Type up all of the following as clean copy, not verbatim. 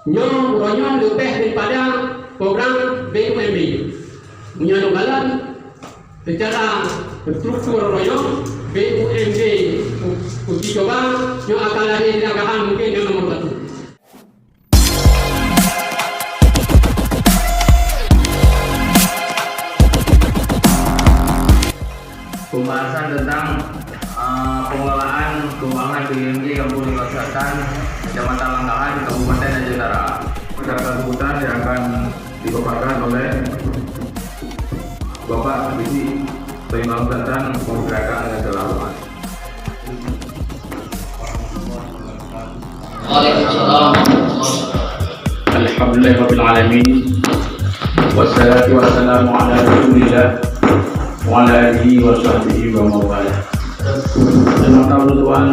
Nyo lebih daripada program BUMB. Menyalurkan secara struktur royong BUMB uji coba yang akan lahir di Agahan mungkin yang nomor 1. Pembahasan tentang pengelolaan keuangan BUMD Kampung Lingkungan Selatan, Kecamatan Langkahan, Kabupaten Aceh Utara. Masyarakat seputar yang akan dipaparkan oleh Bapak Bisi Penyumbang Selatan Pergerakan Nasional. Waalaikumsalam. Alhamdulillahirabbil alamin. Wassalatu wassalamu ala Rasulillah wa ala alihi wa sahbihi wa mawala. Terima Tuhan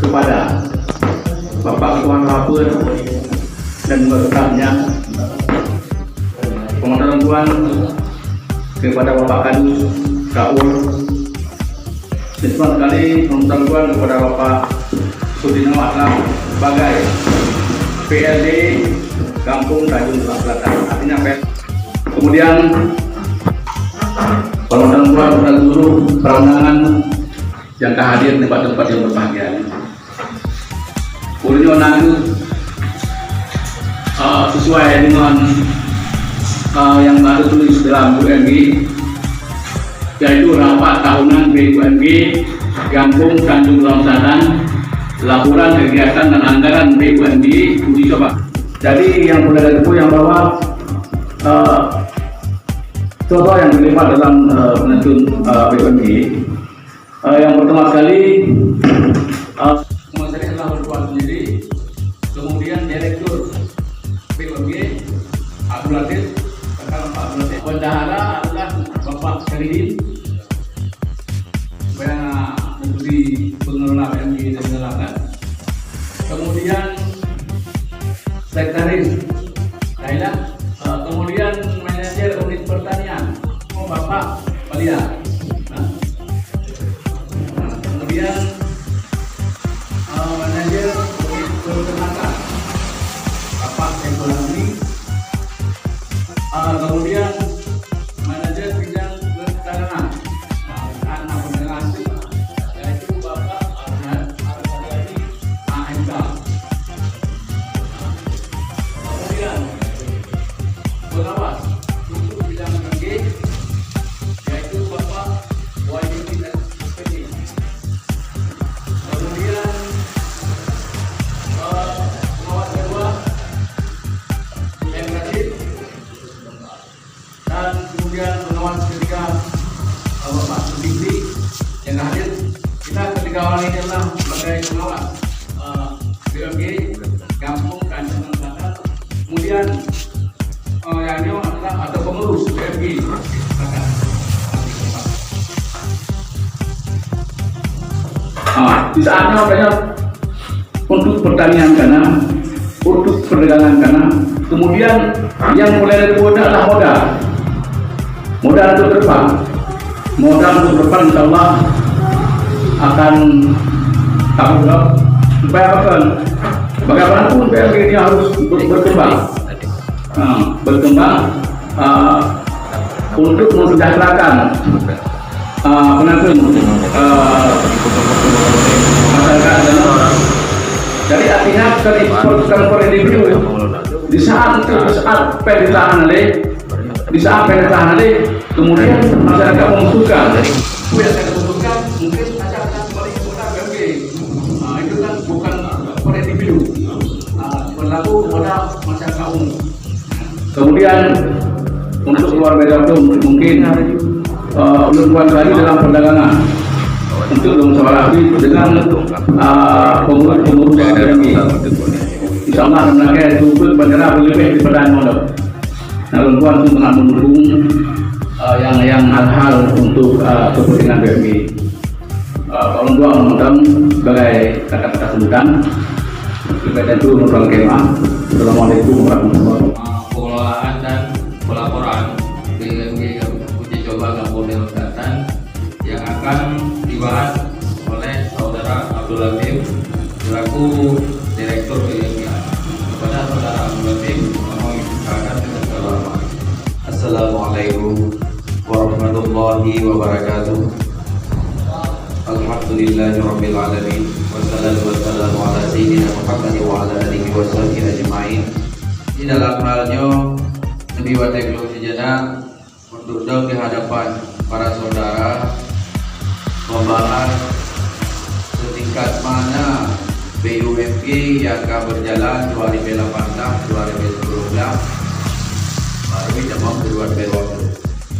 kepada Bapak Ketua Rapur dan berkatnya. Pengotoran Tuhan kepada Bapak Kadus, Raul. Terima sekali pengotoran Tuhan kepada Bapak Sudino Aslam sebagai PLD Kampung Tanjung Selatan. Artinya kemudian pengotoran Tuhan kepada seluruh perorangan yang hadir di tempat-tempat yang berbahagia. Ulunyo nanti sesuai dengan yang baru tulis dalam BUMB, yaitu rapat tahunan BUMB Kampung Tanjung Selatan, laporan kegiatan dan anggaran BUMB uji coba. Jadi yang boleh itu yang bahwa contoh yang terlibat dalam penentuan BUMB, yang pertama sekali Menteri telah berbuat sendiri, kemudian Direktur BUMB Abdul Latif, bendahara adalah Bapak Syarihim, Menteri Pengelola BUMB dan Selatan. Kemudian Sekretaris Kailah, kemudian Manajer Unit Pertanian Bapak Palia. Kemudian Manajer Unit Peternakan Bapak Ekonomi. Kemudian Manajer Bidang Pertanian anak pendengar yaitu Bapak Arsadani AMK. Kemudian pengawas untuk bidang BUMD yaitu Bapak Wahyudi SPD. Kemudian pengawas kedua Emrasid, dan kemudian pengawas ketiga Bapak Sudingdi yang hadir. Kita ketiga orang ini adalah sebagai pengawas BUMD Kampung Tanjung Selatan. Kemudian yang adalah atau pengurus BUMD. Di saatnya makanya untuk pertanian karena untuk perdagangan karena kemudian yang mulai dari modal adalah modal untuk depan, insya Allah akan tanggung jawab supaya bagaimanapun BUMD ini harus berkembang untuk mensejahterakan masyarakat dan orang. Jadi artinya per individu di saat penelitian kemudian masyarakat membutuhkan mungkin masyarakat kembali kepada BUMD. Itu kan bukan per individu, berlaku pada masyarakat umum. Kemudian untuk keluarga itu mungkin untuk lagi dalam perdagangan untuk bermusyawarah dengan pengurus BUMD. Insya Allah sebenarnya itu bendera lebih di perdagangan modal. Nah, tuan itu sangat mendukung yang hal-hal untuk kepentingan BUMD. Orang tua menonton sebagai kata-kata sebutan. Kita itu menonton kemah. Assalamualaikum warahmatullahi wabarakatuh. Pengelolaan dan pelaporan BUMD uji coba Kampung Lingkungan Selatan yang akan dibahas oleh Saudara Abdul Latif selaku Direktur BUMD. warahmatullahi wabarakatuh. Alhamdulillahirabbil alamin. Wassalatu wassalamu ala sayyidina Muhammad wa ala alihi washabbihi ajmain. Di dalam halnya lebih wateklung sejenak untuk dong di hadapan para saudara membahas setingkat mana BUMG yang akan berjalan 2018-2019 baru jemaah kedua periode.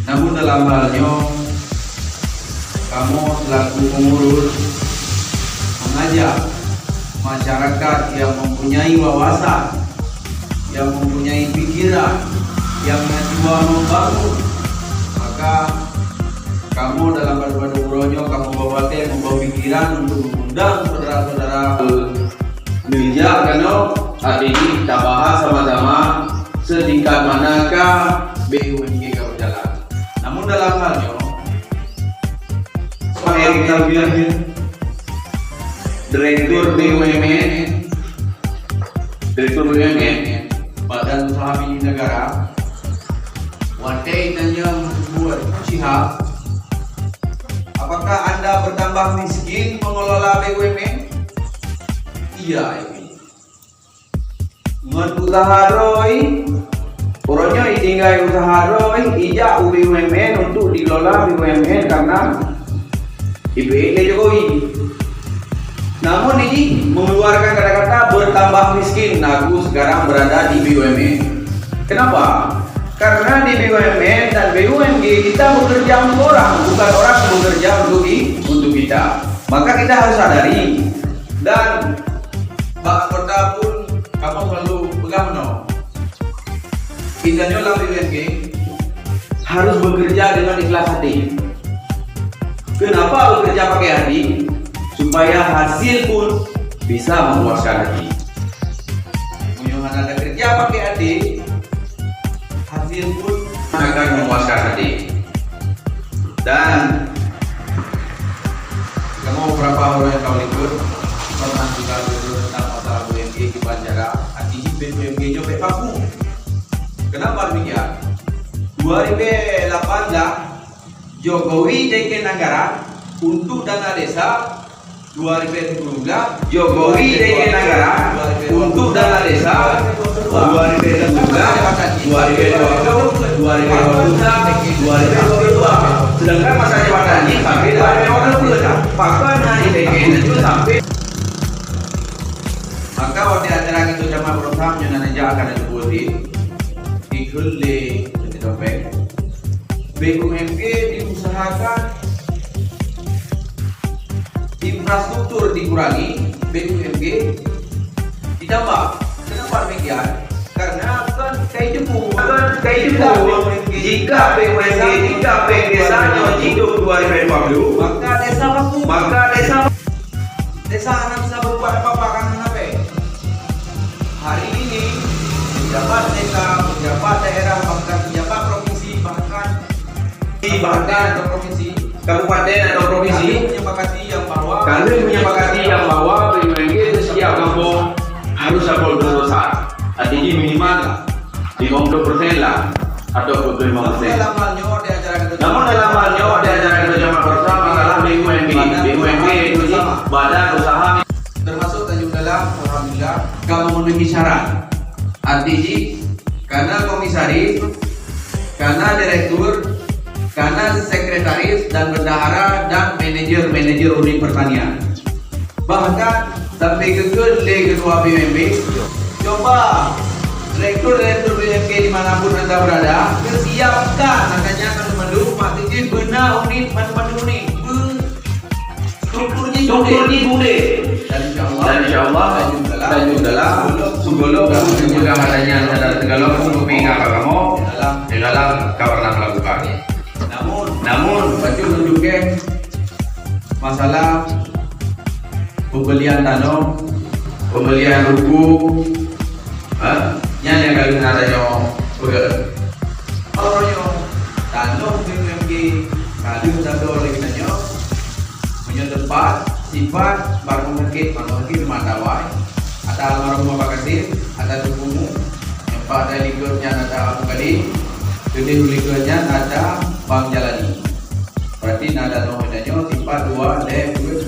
Namun dalam halnya kamu selaku pengurus mengajak masyarakat yang mempunyai wawasan, yang mempunyai pikiran, yang mencoba membangun, maka kamu dalam pada umrohnya kamu membawa pikiran untuk mengundang saudara-saudara gereja karena hari ini kita bahas sama-sama setingkat manakah BUMG berjalan. Namun dalam halnya kita bilangnya Direktur BUMN Badan Usaha Milik Negara Wadai nanya membuat syihab, apakah Anda bertambah miskin mengelola BUMN? Iya ini usaha ROI orangnya tinggal usaha ROI ijak BUMN untuk dikelola BUMN karena IPN Jokowi. Namun ini mengeluarkan kata-kata bertambah miskin. Aku sekarang berada di BUMN. Kenapa? Karena di BUMN dan BUMG kita bekerja untuk orang, bukan orang bekerja untuk kita. Maka kita harus sadari, dan Pak Kota pun kamu selalu pegang no. Kita dalam BUMG harus bekerja dengan ikhlas hati. Kenapa bekerja pakai hati? Supaya hasil pun bisa memuaskan hati. Menyohan ada kerja pakai hati, hasil pun akan memuaskan hati. Dan kamu beberapa orang yang kau ikut pernah juga belajar tentang masalah BUMG di Banjarah. Artinya BUMG nyopek paku. Kenapa demikian? 2018 Jokowi teken anggaran untuk dana desa. 2017 Jokowi teken anggaran untuk dana desa. 2019 2022 sedangkan masa jabatannya sampai 2020. Bahkan hari teken itu sampai. Maka waktu acara itu jamaah berusaha menyenangkan akan dibuatin dikele jadi dompet. BUMG diusahakan infrastruktur dikurangi, BUMG ditambah. Kenapa demikian? Karena kan kayak jepu. Jika BUMG desanya hidup 2020, maka desa mampu. Desa anak bisa berbuat apa-apa kan kenapa? Hari ini pejabat desa, pejabat daerah, bahkan pejabat provinsi, bahkan atau provinsi, kabupaten atau provinsi kami menyepakati yang bahwa BUMG itu setiap kampung harus sapol besar. Artinya minimal 50% lah atau 25%. Namun dalam halnya di acara itu jamaah bersama adalah BUMG itu badan usaha termasuk Tanjung Dalam. Alhamdulillah kamu memenuhi syarat. Artinya karena komisaris, karena direktur, karena sekretaris dan bendahara dan manajer unit pertanian, bahkan sampai ke ketua BUMG. Coba direktur BUMG dimanapun Anda berada, persiapkan makanya akan mendukung maksudnya benar unit madu unit strukturnya bude dan insyaallah Tanjung Dalam Sugolo kamu juga katanya sadar Tegalog sungguh kamu dalam kabar melakukannya. Namun baju tunjukkan masalah pembelian tanah, pembelian ruku, yang kali adanya orangnya tanah BUMG kali sudah oleh kitanya punya tempat sifat baru mungkin memandawai ada almarhum Bapak Kasih, ada tubuhmu yang pada likurnya ada Abu Kadi, jadi likurnya ada Bang Jalani. nada nominalnya sifat 2 lebih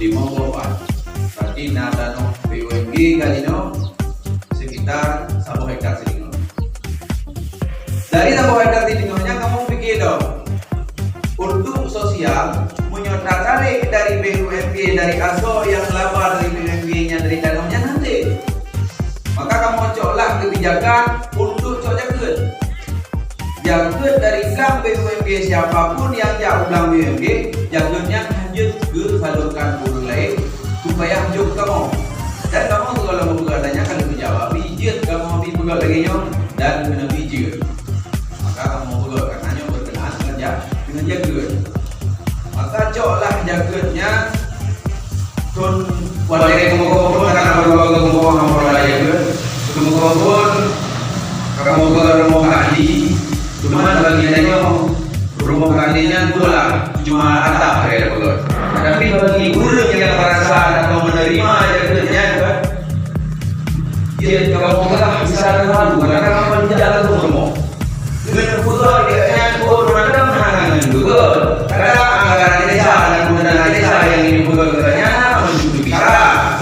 54. Berarti nada no BUMG kali no sekitar 1 hektar sedinggo. Dari 1 hektar sedinggonya kamu pikir dong, untuk sosial tarik dari BUMG, dari ASO yang laba dari BUMG-nya, dari danaunya nanti. Maka kamu coklah kebijakan untuk cok jagut dari gang BUMG, siapapun yang jauh gang BUMG, jagutnya lanjut ke salurkan guru lain supaya lanjut kamu. Dan kamu kalau mau begadanya kalau menjawab bijit, kamu mau begal lagi dan kena bijit. Maka kamu begal karena berkenaan dengan jagut. Maka coklah jagutnya tun wadai kamu karena kamu jagut kamu mau kali cuma bagiannya rumah kandinya pula cuma atap ya betul. Tapi bagi guru yang merasa atau menerima jagutnya dia kalau kalah bisa lalu karena kamu jalan ke rumah dengan betul dia guru ada menangan juga karena anggaran desa dan kemudian desa yang ini betul katanya bicara.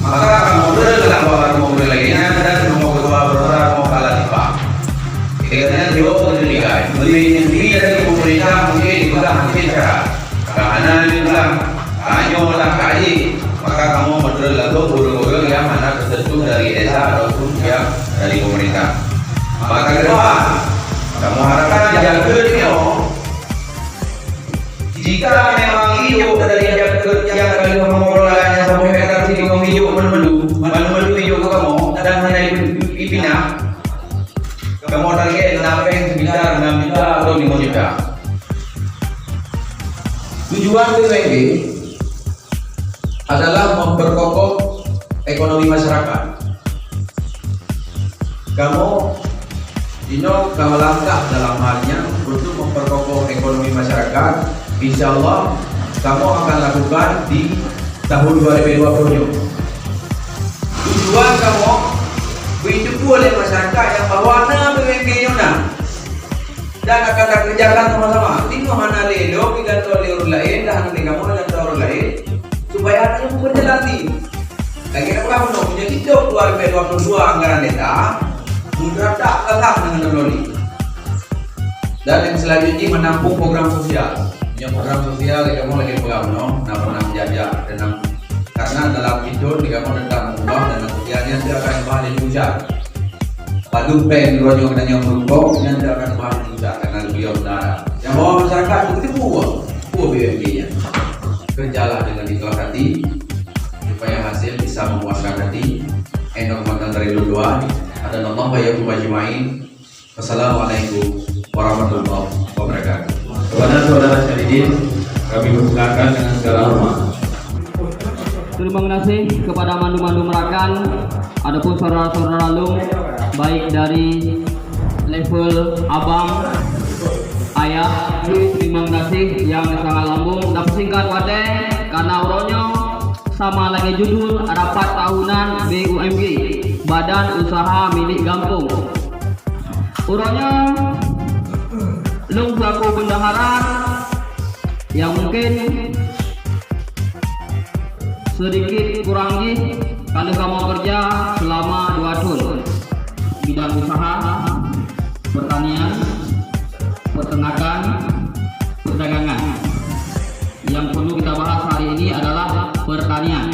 Maka kamu bergerak mau lagi dan mau ketua bergerak mau kalah tiba. Karena dia pendidikan, ini dari pemerintah mungkin juga mungkin cara keamanan juga hanya lah kali. Maka kamu bergerak guru-guru yang mana tertentu dari desa ataupun yang dari pemerintah. Maka kedua, kamu harapkan jagut ini jika memang hidup dari jagut yang kali mengelolanya sampai hektar sini kamu hidup menu hidup kamu dan hanya ipinah kamu target sampai sekitar 6 juta atau 5 juta. Tujuan BUMG adalah memperkokoh ekonomi masyarakat. Kamu kalau langkah dalam halnya untuk memperkokoh ekonomi masyarakat, insya Allah kamu akan lakukan di tahun 2020. Tujuan kamu hidup oleh masyarakat yang berwarna BUMG-nya dan akan kerjakan sama-sama. Tino hana lelo, kita tahu orang lain, dah nanti kamu akan tahu orang lain supaya hanya berjalan di. Lagi kamu punya hidup 2022 anggaran desa. Mudah tak kalah dengan Loli. Dan yang selanjutnya menampung program sosial. Yang program sosial kamu lagi pegang pernah menjajah dan karena dalam video kamu tentang mengubah dan sosialnya dia akan bahas di ujar. Padu pen rojo dan yang berubah yang dia akan bahas di ujar karena beliau benar. Yang bawa masyarakat itu buah BUMG-nya. Kerjalah dengan ikhlas hati supaya hasil bisa memuaskan hati. Endor makan dari dua. Ada Allah bayakum ajmain. Wassalamualaikum warahmatullahi wabarakatuh. Kepada saudara sekalian, kami persilakan dengan segala hormat. Terima kasih kepada mandu-mandu Merakan, adapun saudara-saudara Lung, baik dari level abang, ayah, terima kasih yang sangat lambung. Dan singkat wate karena uronyo sama lagi judul rapat tahunan BUMG, Badan Usaha Milik Gampung. Uronyo Lung selaku bendahara yang mungkin sedikit kurangi kalau kamu kerja selama 2 tahun bidang usaha pertanian, peternakan, perdagangan. Yang perlu kita bahas hari ini adalah pertanian.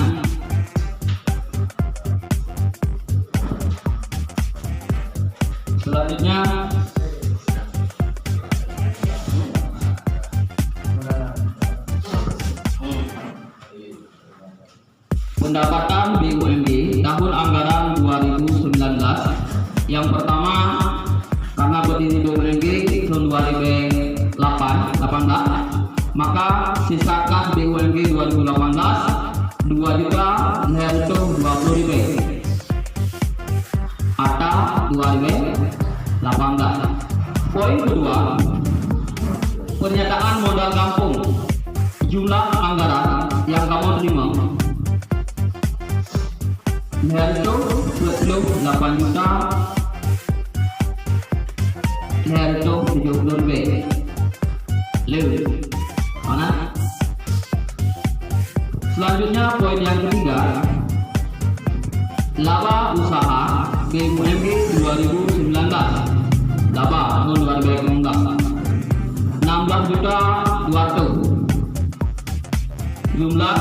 Selanjutnya pendapatan BUMG tahun anggaran 2019. Yang pertama, karena berdiri BUMG tahun 2018, maka sisa kas BUMG 2018 2.120.000 atau 2018. Poin kedua, pernyataan modal kampung. Jumlah anggaran yang kamu terima yaitu 28 juta yaitu 70.000 lebih. Mana? Selanjutnya poin yang ketiga, laba usaha BUMD 2019, laba tahun 2019 16.200.000, jumlah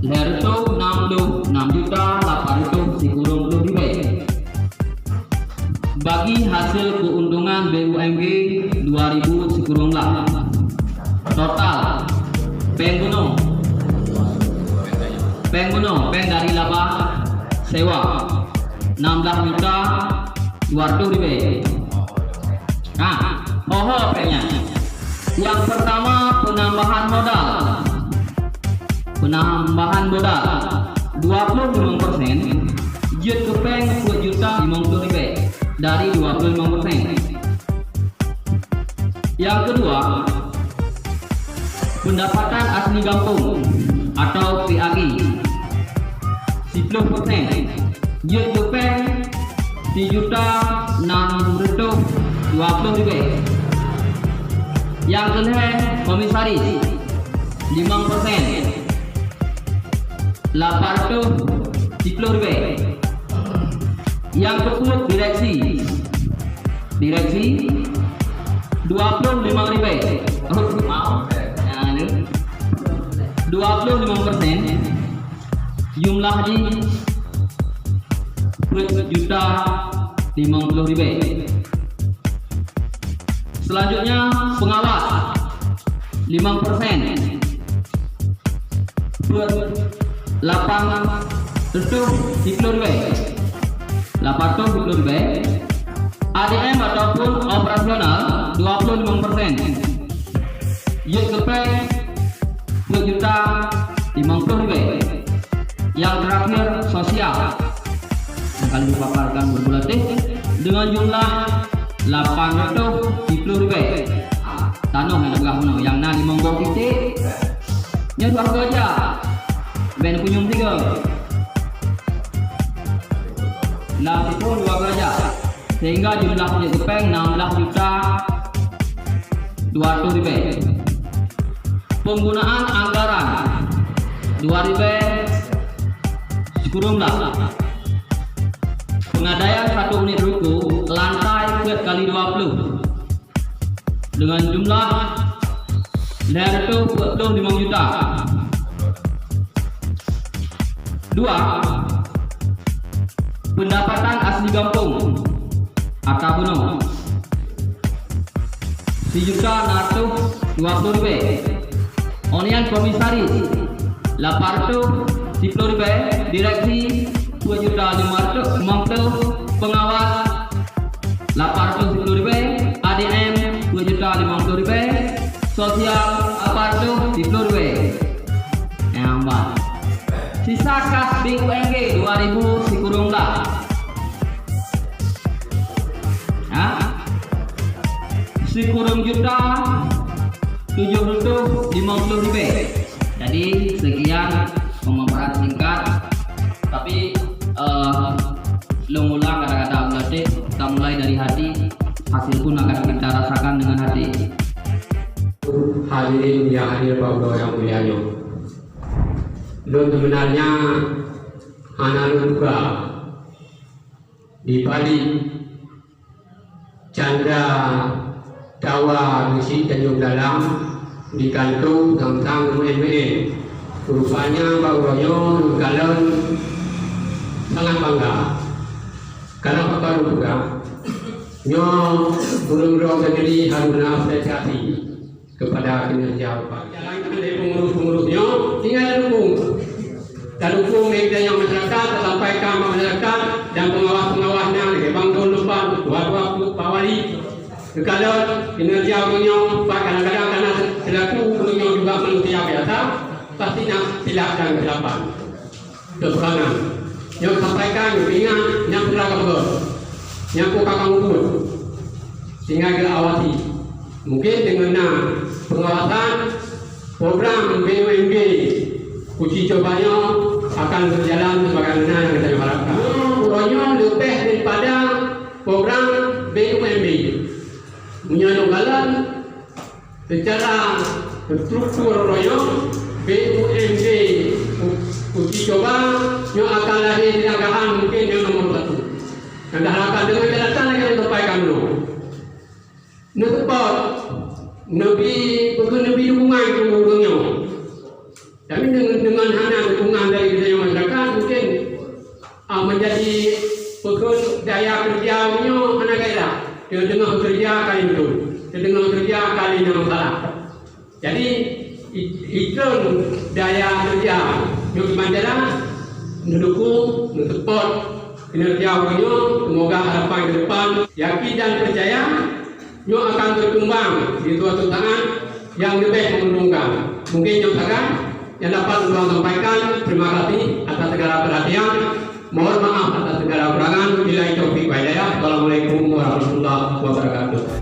lerto 66.800.000 bagi hasil keuntungan BUMD 2019. Total peng dari laba sewa 16.200.000. Nah, pengnya. Yang pertama penambahan modal 25%, jut ke peng 10.050.000 dari 25%. Yang kedua, pendapatan asli kampung atau PAG 10%, jut ke peng 3.620.000. Yang kedua, komisaris 5%, 810.000. Yang kedua, direksi 25.000. 25%, jumlah di 10.050.000. Selanjutnya pengawas 5%, 810.000. ADM ataupun operasional 25%, YGP 10.050.000. Yang terakhir sosial akan dipaparkan berbulatih dengan jumlah 810.000. Tanah yang bergabung yang nani monggo titik nya 2 aja ben kunyum 3 nah itu 2 aja sehingga jumlah kepeng 16.200.000. Penggunaan anggaran 2.000 kurunglah. Pengadaian 1 unit ruko lantai kali 20 dengan jumlah lerto 25 juta. 2. Pendapatan asli kampung atau bunuh 1.620.000. Onian komisaris 810.000, direksi 2.550.000, pengawas 810.000, ADM 2.050.000, sosial 810.000. Yang empat, sisa kas BUMD 2000 sikurunglah. Sikurung juta 750.000. Jadi sekian pemaparan singkat, tapi ulang kata-kata berarti kita mulai dari hati, hasil pun akan kita rasakan dengan hati. Hadirin yang hadir Bapak yang mulianya, sebenarnya anak juga di balik canda dawa misi Tanjung Dalam di kantung tentang MBA. Rupanya Pak Royo Galon sangat bangga karena Pak Baru juga nyo burung sendiri harus apresiasi kepada kinerja Pak. Jalankan dari pengurus-pengurusnya tinggal dukung media yang masyarakat, sampaikan masyarakat dan pengawas-pengawasnya dari Bangkul Lupan, Dua-Dua Pak Wali. Kalau kinerja punya Pak kadang-kadang karena selaku punya juga manusia biasa, pastinya silap dan kesilapan, kekurangan. Yang sampaikan, ingat, yang beragam betul, yang kakak ukur, sehingga kita awasi. Mungkin dengan pengawasan program BUMD uji cobanya akan berjalan sebagaimana yang kita harapkan. Kurangnya lebih daripada program BUMD. Punya Nonggalan secara struktur royong BUMD uji coba yang akan lahir di Nagahan mungkin yang nomor 1. Dan diharapkan dengan catatan lagi yang terpaikan dulu. Netepat Nabi dukungan itu ngurungnya. Tapi dengan hanya dukungan dari budaya masyarakat mungkin menjadi daya kerjanya anak daerah. Dia dengar kerja kali itu, dia dengar kerja kali ini masalah. Jadi itu daya kerja yang dimana mendukung, mensupport kinerja beliau. Semoga harapan ke depan yakin dan percaya yang akan berkembang di suatu tangan yang lebih menguntungkan. Mungkin yang sangat yang dapat saya sampaikan. Terima kasih atas segala perhatian. Mohon maaf atas segala kekurangan. Wabillahi taufiq wal hidayah. Assalamualaikum warahmatullahi wabarakatuh.